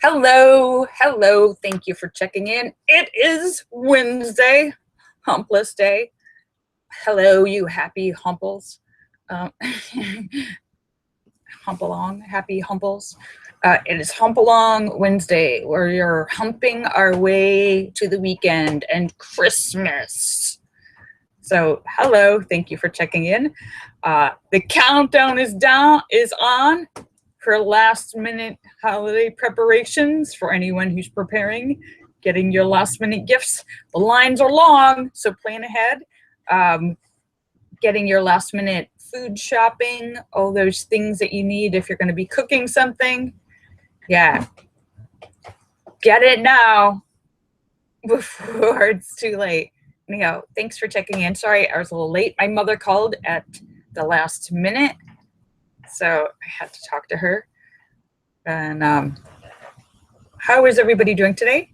Hello, hello. Thank you for checking in. It is Wednesday, humpless day. Hello, you happy humples. Um, hump along, happy humples. It is Hump Along Wednesday, where you're humping our way to the weekend and Christmas. So, hello, thank you for checking in. The countdown is on for last minute holiday preparations for anyone who's preparing, getting your last minute gifts. The lines are long, so plan ahead. Getting your last minute food shopping, all those things that you need if you're going to be cooking something. Yeah. Get it now before it's too late. Anyhow, thanks for checking in. Sorry, I was a little late. My mother called at the last minute, so I had to talk to her. And how is everybody doing today?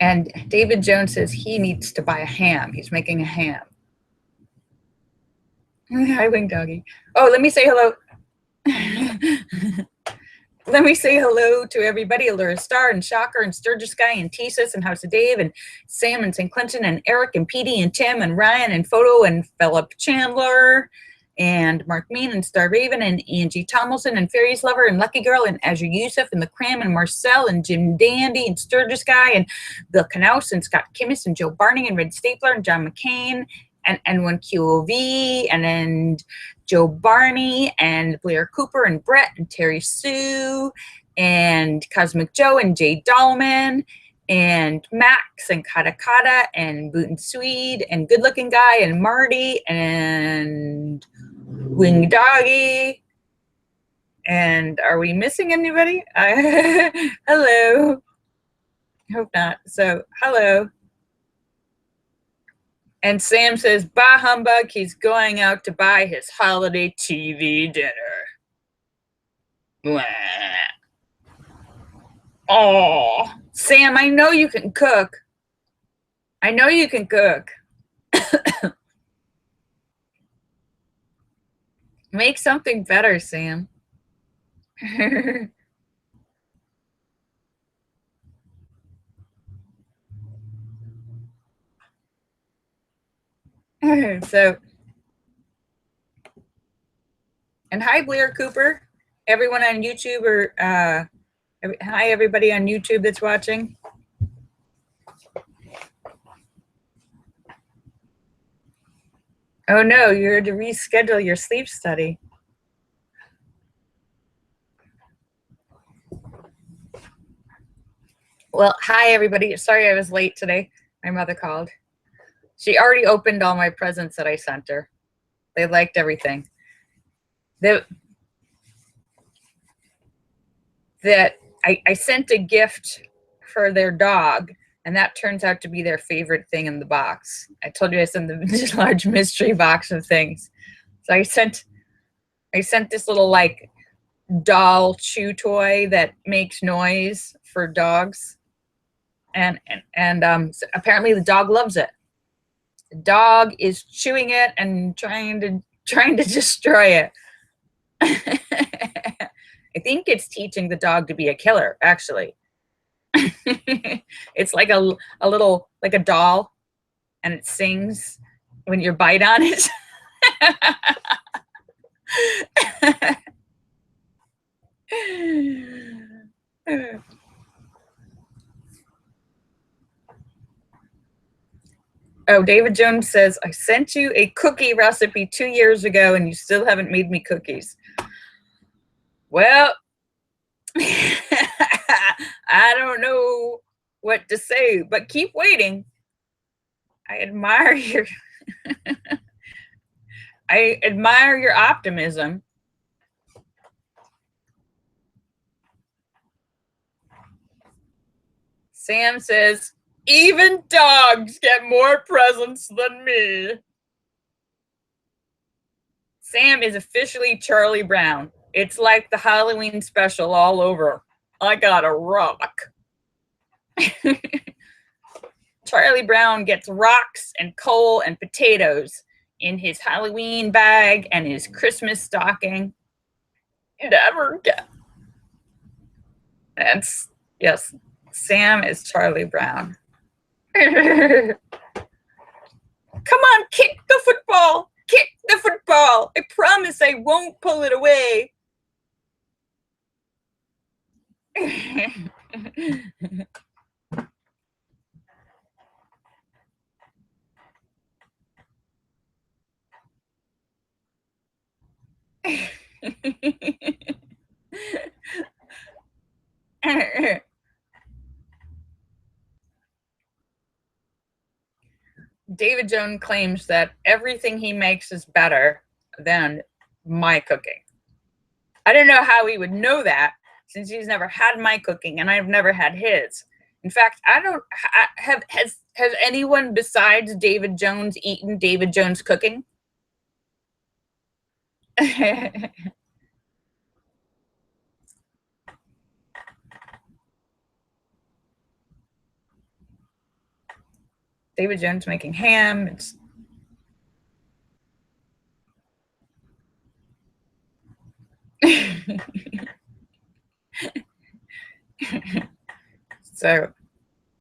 And David Jones says he needs to buy a ham. He's making a ham. Hi, Wing Doggy. Oh, let me say hello. Let me say hello to everybody. Allura Star and Shocker and Sturgis Guy and Thesis and House of Dave and Sam and St. Clinton and Eric and Petey and Tim and Ryan and Photo and Philip Chandler and Mark Mean and Star Raven and Angie Tomlinson and Fairies Lover and Lucky Girl and Azure Yusuf and The Cram and Marcel and Jim Dandy and Sturgis Guy and Bill Knaus and Scott Kimmis and Joe Barney and Red Stapler and John McCain and N1QOV and Joe Barney and Blair Cooper and Brett and Terry Sue and Cosmic Joe and Jay Dahlman and Max and Kata Kata and Boot and Swede and Good Looking Guy and Marty and Wing Doggy. And are we missing anybody? Hello. Hope not. So, hello. And Sam says, bah humbug, he's going out to buy his holiday TV dinner. Blah. Oh, Sam, I know you can cook. I know you can cook. Make something better, Sam. So, and hi, Blair Cooper, everyone on YouTube, or hi, everybody on YouTube that's watching. Oh no, you're to reschedule your sleep study. Well, hi, everybody. Sorry I was late today. My mother called. She already opened all my presents that I sent her. They liked everything. That I sent a gift for their dog, and that turns out to be their favorite thing in the box. I told you I sent the large mystery box of things. So I sent this little like doll chew toy that makes noise for dogs, and so apparently the dog loves it. The dog is chewing it and trying to destroy it. I think it's teaching the dog to be a killer, actually. It's like a little, like a doll, and it sings when you bite on it. Oh, David Jones says, I sent you a cookie recipe 2 years ago and you still haven't made me cookies. Well, I don't know what to say, but keep waiting. I admire your I admire your optimism. Sam says, even dogs get more presents than me. Sam is officially Charlie Brown. It's like the Halloween special all over. I got a rock. Charlie Brown gets rocks and coal and potatoes in his Halloween bag and his Christmas stocking. You never get. That's, yes, Sam is Charlie Brown. Come on, kick the football. Kick the football. I promise I won't pull it away. David Jones claims that everything he makes is better than my cooking. I don't know how he would know that, since he's never had my cooking and I've never had his. In fact, I don't have, has anyone besides David Jones eaten David Jones cooking? David Jones making ham. It's so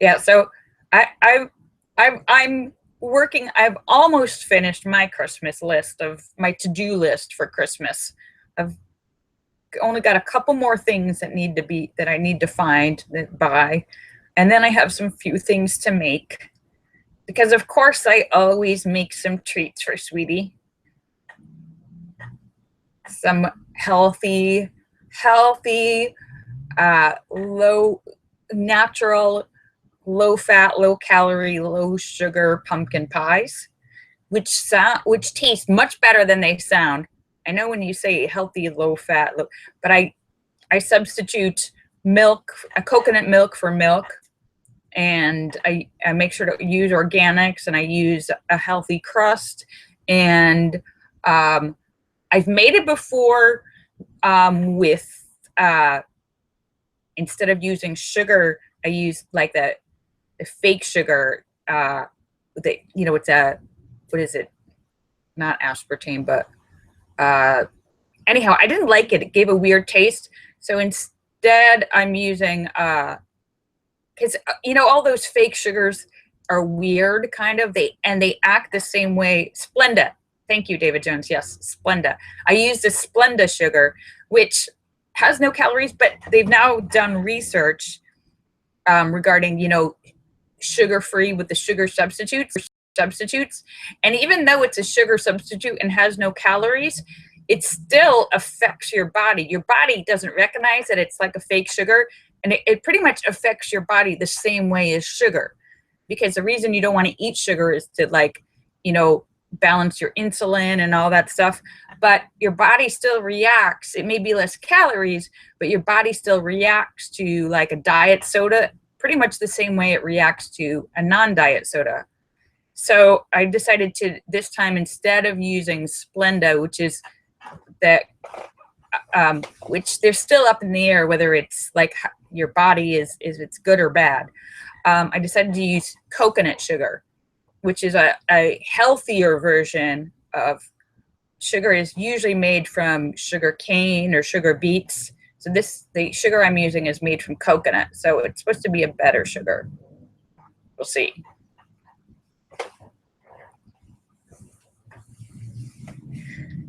yeah, so I'm working. I've almost finished my Christmas list of my to-do list for Christmas. I've only got a couple more things that I need to find, that buy, and then I have some few things to make, because of course I always make some treats for Sweetie. Some healthy, natural, low fat, low calorie, low sugar pumpkin pies, which taste much better than they sound. I know when you say healthy, low fat, but I substitute milk, coconut milk for milk, and I make sure to use organics, and I use a healthy crust, and I've made it before with instead of using sugar, I use like the fake sugar. It's what is it? Not aspartame, but anyhow, I didn't like it. It gave a weird taste. So instead, I'm using because all those fake sugars are weird, kind of. They act the same way. Splenda. Thank you, David Jones. Yes, Splenda. I use the Splenda sugar, which has no calories, but they've now done research regarding, sugar-free with the sugar substitutes. And even though it's a sugar substitute and has no calories, it still affects your body. Your body doesn't recognize that it's like a fake sugar, and it pretty much affects your body the same way as sugar. Because the reason you don't want to eat sugar is to, balance your insulin and all that stuff, but your body still reacts. It may be less calories, but your body still reacts to like a diet soda pretty much the same way it reacts to a non-diet soda. So I decided to, this time, instead of using Splenda, which is that which they're still up in the air whether it's like your body is it's good or bad, I decided to use coconut sugar, which is a healthier version of sugar. Is usually made from sugar cane or sugar beets. So the sugar I'm using is made from coconut. So it's supposed to be a better sugar. We'll see.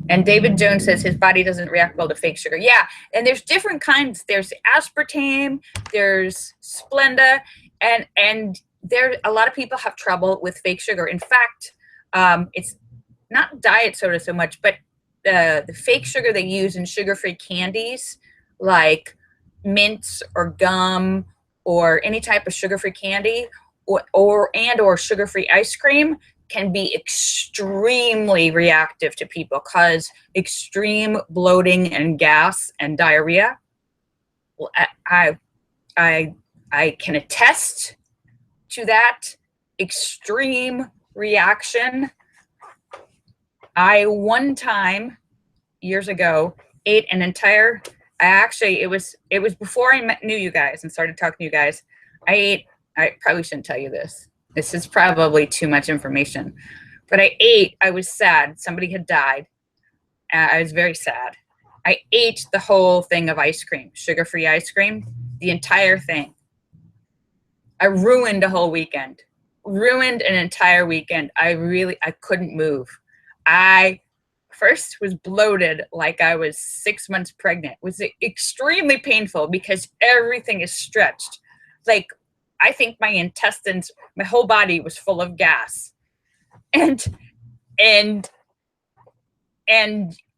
And David Jones says his body doesn't react well to fake sugar. Yeah, and there's different kinds. There's aspartame, there's Splenda, and there a lot of people have trouble with fake sugar. In fact, it's not diet soda so much, but the fake sugar they use in sugar-free candies like mints or gum or any type of sugar-free candy or sugar-free ice cream can be extremely reactive to people, cause extreme bloating and gas and diarrhea. Well, I can attest to that extreme reaction. I one time years ago ate an entire it was before I knew you guys and started talking to you guys. I probably shouldn't tell you this. This is probably too much information. But I was sad. Somebody had died. I was very sad. I ate the whole thing of ice cream, sugar-free ice cream, the entire thing. I ruined a whole weekend. Ruined an entire weekend. I couldn't move. I first was bloated like I was 6 months pregnant. It was extremely painful because everything is stretched. Like, I think my intestines, my whole body was full of gas. And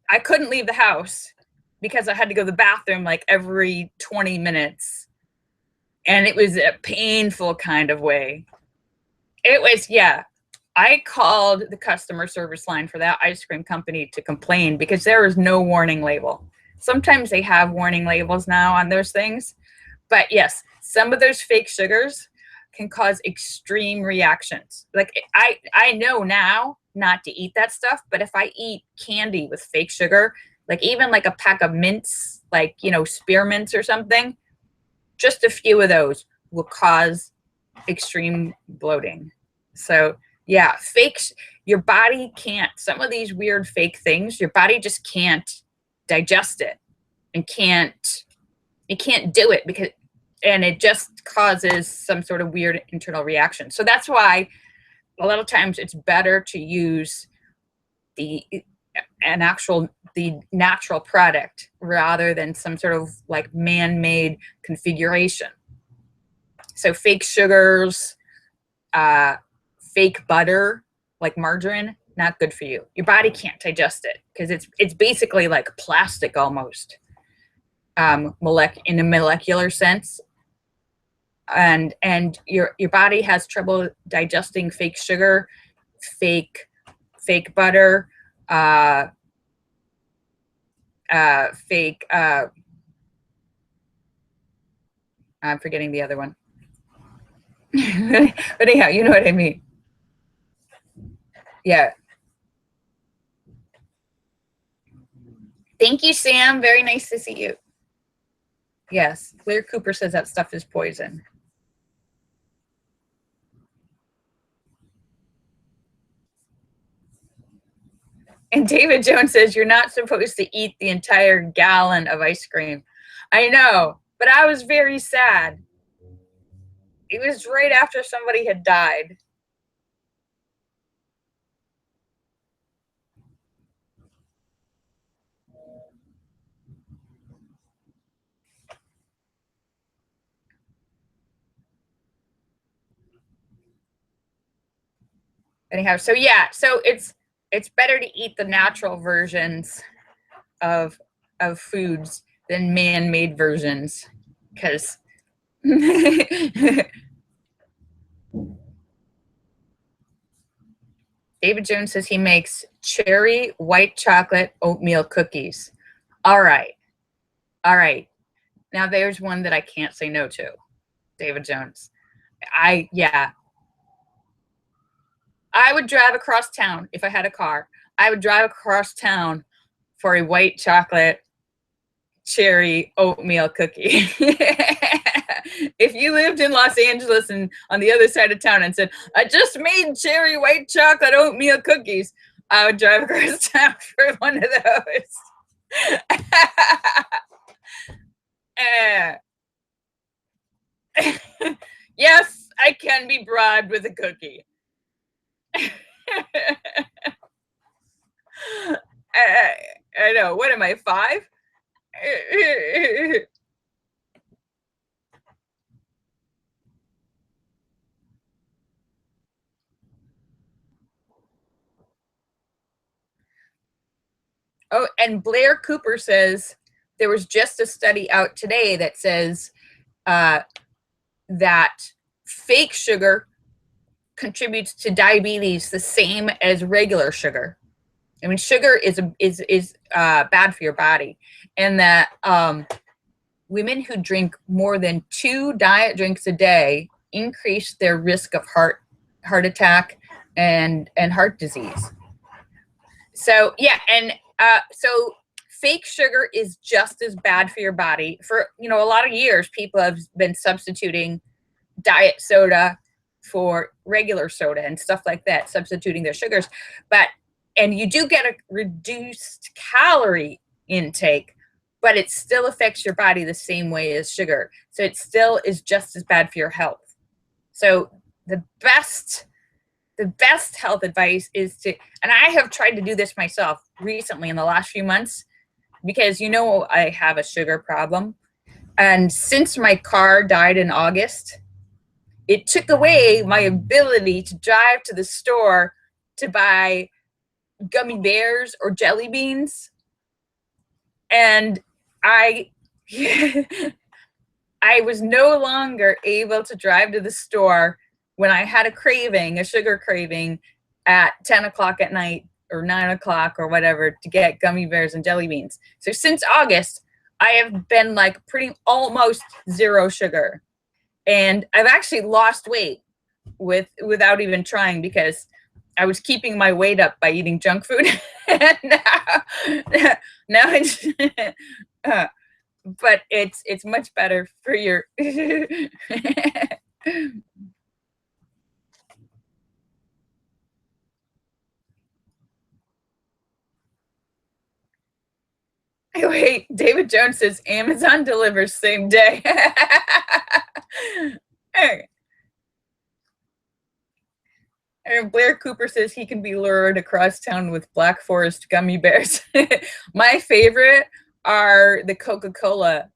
I couldn't leave the house because I had to go to the bathroom like every 20 minutes. And it was a painful kind of way. It was, yeah. I called the customer service line for that ice cream company to complain because there was no warning label. Sometimes they have warning labels now on those things. But yes, some of those fake sugars can cause extreme reactions. Like I know now not to eat that stuff, but if I eat candy with fake sugar, like even like a pack of mints, like, you know, spearmints or something, just a few of those will cause extreme bloating. So yeah, your body can't, some of these weird fake things, your body just can't digest it and it can't do it because, and it just causes some sort of weird internal reaction. So that's why a lot of times it's better to use the natural product rather than some sort of like man-made configuration. So fake sugars, fake butter, like margarine, not good for you. Your body can't digest it because it's basically like plastic almost, in a molecular sense. And your body has trouble digesting fake sugar, fake butter, fake. I'm forgetting the other one. But anyhow, you know what I mean. Yeah. Thank you, Sam. Very nice to see you. Yes, Blair Cooper says that stuff is poison. And David Jones says you're not supposed to eat the entire gallon of ice cream. I know, but I was very sad. It was right after somebody had died. Anyhow, so yeah, so it's better to eat the natural versions of foods than man-made versions, because David Jones says he makes cherry white chocolate oatmeal cookies. All right. All right. Now there's one that I can't say no to. David Jones. Yeah. I would drive across town if I had a car. I would drive across town for a white chocolate cherry oatmeal cookie. If you lived in Los Angeles and on the other side of town and said, I just made cherry white chocolate oatmeal cookies, I would drive across town for one of those. Yes, I can be bribed with a cookie. I know. What am I, 5? Oh, and Blair Cooper says there was just a study out today that says that fake sugar contributes to diabetes the same as regular sugar. I mean, sugar is bad for your body, and that women who drink more than 2 diet drinks a day increase their risk of heart attack and heart disease. So yeah, and so fake sugar is just as bad for your body. For, you know, a lot of years, people have been substituting diet soda for regular soda and stuff like that, substituting their sugars. And you do get a reduced calorie intake, but it still affects your body the same way as sugar. So it still is just as bad for your health. So the best health advice is to, and I have tried to do this myself recently in the last few months, because, you know, I have a sugar problem. And since my car died in August, it took away my ability to drive to the store to buy gummy bears or jelly beans. And I I was no longer able to drive to the store when I had a craving, a sugar craving, at 10 o'clock at night or 9 o'clock or whatever, to get gummy bears and jelly beans. So since August, I have been like almost zero sugar. And I've actually lost weight without even trying, because I was keeping my weight up by eating junk food. And now it's, but it's much better for your. Wait, David Jones says Amazon delivers same day. And Blair Cooper says he can be lured across town with Black Forest gummy bears. My favorite are the Coca-Cola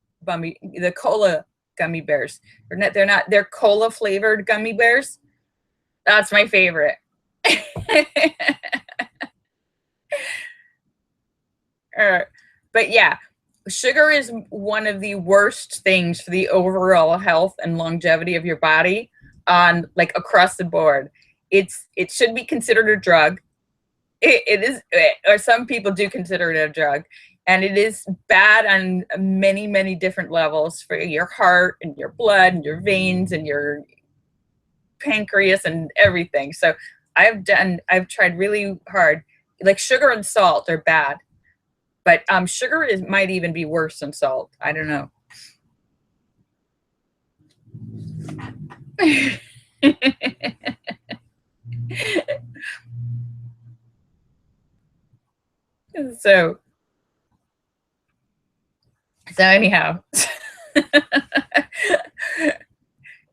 cola gummy bears. They're cola flavored gummy bears. That's my favorite. But yeah, sugar is one of the worst things for the overall health and longevity of your body, on like across the board. It should be considered a drug. It is, or some people do consider it a drug, and it is bad on many, many different levels for your heart and your blood and your veins and your pancreas and everything. So I've tried really hard. Like sugar and salt are bad, but sugar might even be worse than salt. I don't know. So anyhow.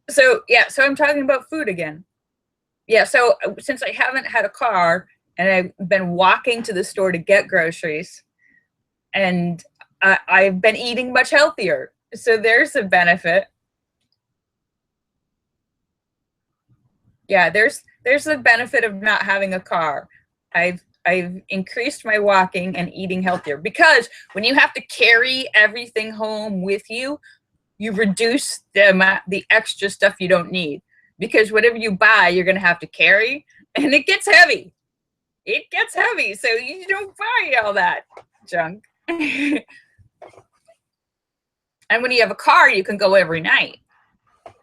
So I'm talking about food again. Yeah, so since I haven't had a car and I've been walking to the store to get groceries, and I've been eating much healthier. So there's a benefit. Yeah, there's the benefit of not having a car. I've increased my walking and eating healthier, because when you have to carry everything home with you, you reduce the extra stuff you don't need, because whatever you buy, you're going to have to carry, and it gets heavy. It gets heavy, so you don't buy all that junk. And when you have a car, you can go every night.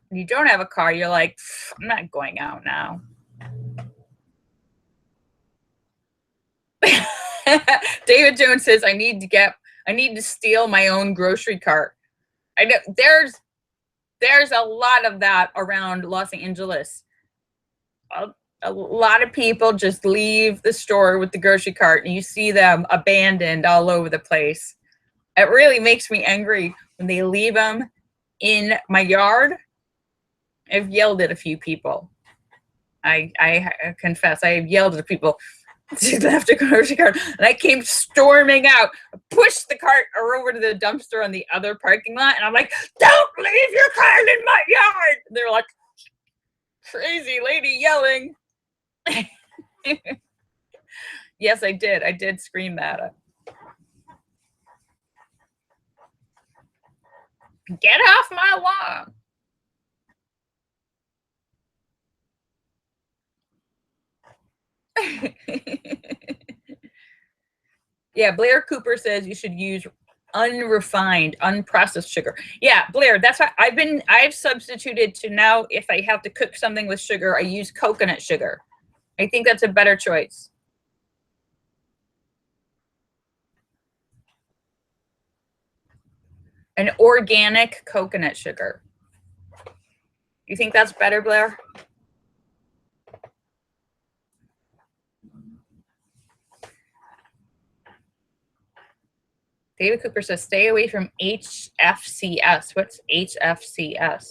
When you don't have a car, you're like, I'm not going out now. David Jones says, I need to steal my own grocery cart. I know there's a lot of that around Los Angeles. A lot of people just leave the store with the grocery cart, and you see them abandoned all over the place. It really makes me angry when they leave them in my yard. I've yelled at a few people. I confess, I have yelled at people. She left a grocery cart, and I came storming out, pushed the cart over to the dumpster on the other parking lot, and I'm like, don't leave your cart in my yard. They're like, crazy lady yelling. Yes, I did. I did scream that. Get off my lawn. Yeah, Blair Cooper says you should use unrefined, unprocessed sugar. Yeah, Blair, that's why I've substituted to now, if I have to cook something with sugar, I use coconut sugar. I think that's a better choice. An organic coconut sugar. You think that's better, Blair? David Cooper says, stay away from HFCS. What's HFCS?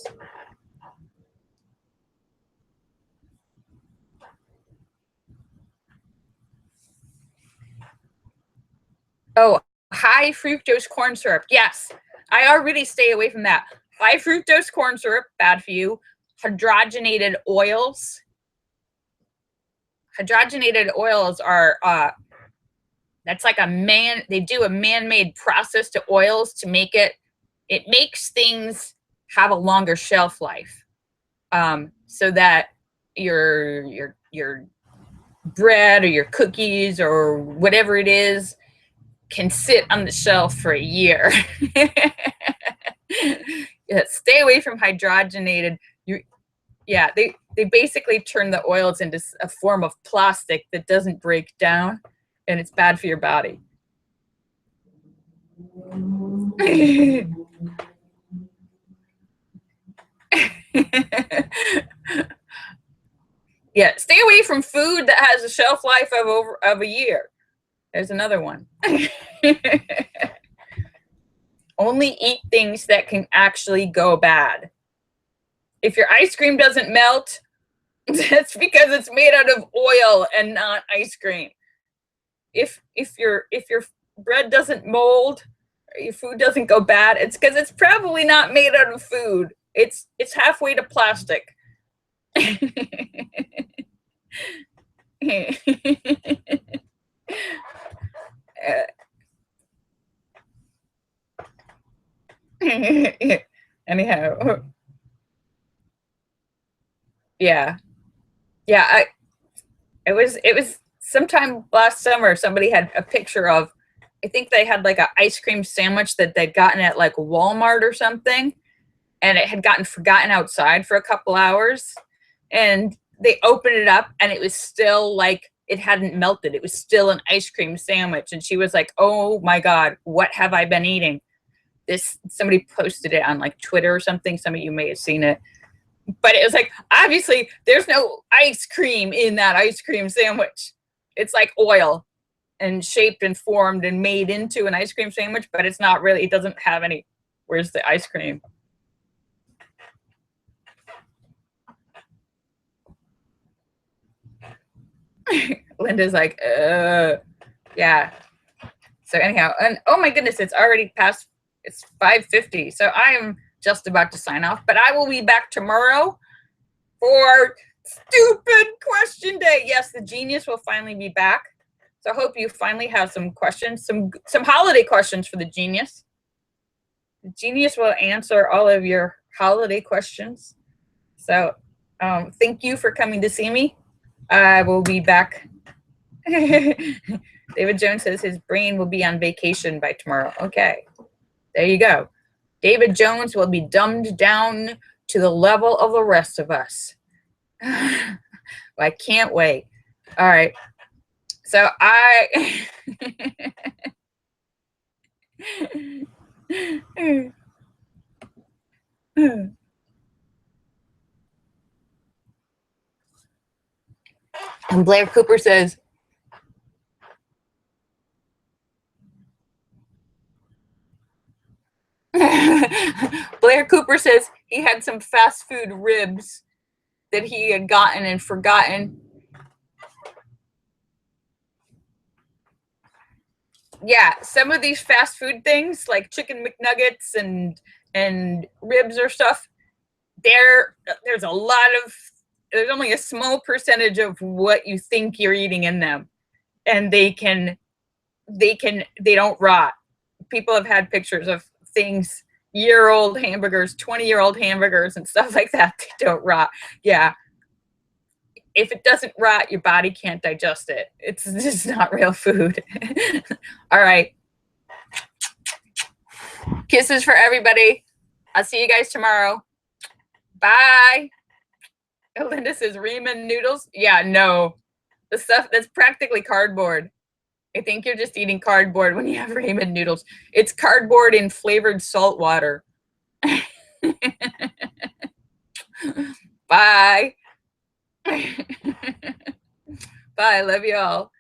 Oh, high fructose corn syrup. Yes, I already stay away from that. High fructose corn syrup, bad for you. Hydrogenated oils. Hydrogenated oils are, that's like they do a man-made process to oils to make it makes things have a longer shelf life. So that your bread or your cookies or whatever it is can sit on the shelf for a year. Yeah, stay away from hydrogenated. Yeah, they basically turn the oils into a form of plastic that doesn't break down, and it's bad for your body. Yeah, stay away from food that has a shelf life of a year. There's another one. Only eat things that can actually go bad. If your ice cream doesn't melt, that's because it's made out of oil and not ice cream. If your bread doesn't mold, or your food doesn't go bad, it's because it's probably not made out of food. It's halfway to plastic. Anyhow, yeah, it was sometime last summer. Somebody had a picture of, I think they had like an ice cream sandwich that they'd gotten at like Walmart or something, and it had gotten forgotten outside for a couple hours, and they opened it up and it was still like it hadn't melted. It was still an ice cream sandwich, and she was like, "Oh my God, what have I been eating?" Somebody posted it on like Twitter or something. Some of you may have seen it, but it was like, obviously there's no ice cream in that ice cream sandwich. It's like oil and shaped and formed and made into an ice cream sandwich, but it's not really, it doesn't have any, where's the ice cream? Linda's like, yeah. So anyhow, and oh my goodness, it's already past, it's 5:50. So I am just about to sign off, but I will be back tomorrow for stupid question day. Yes, the genius will finally be back. So I hope you finally have some questions, some holiday questions for the genius. The genius will answer all of your holiday questions. So thank you for coming to see me. I will be back. David Jones says his brain will be on vacation by tomorrow. Okay, there you go. David Jones will be dumbed down to the level of the rest of us. Well, I can't wait. All right. So and Blair Cooper says, Blair Cooper says he had some fast food ribs that he had gotten and forgotten. Yeah, some of these fast food things like chicken McNuggets and ribs or stuff, there's only a small percentage of what you think you're eating in them, and they don't rot. People have had pictures of things, year-old hamburgers, 20-year-old hamburgers and stuff like that. They don't rot. Yeah. If it doesn't rot, your body can't digest it. It's just not real food. All right. Kisses for everybody. I'll see you guys tomorrow. Bye. Linda says ramen noodles. Yeah, no. The stuff that's practically cardboard. I think you're just eating cardboard when you have ramen noodles. It's cardboard in flavored salt water. Bye. Bye. Love you all.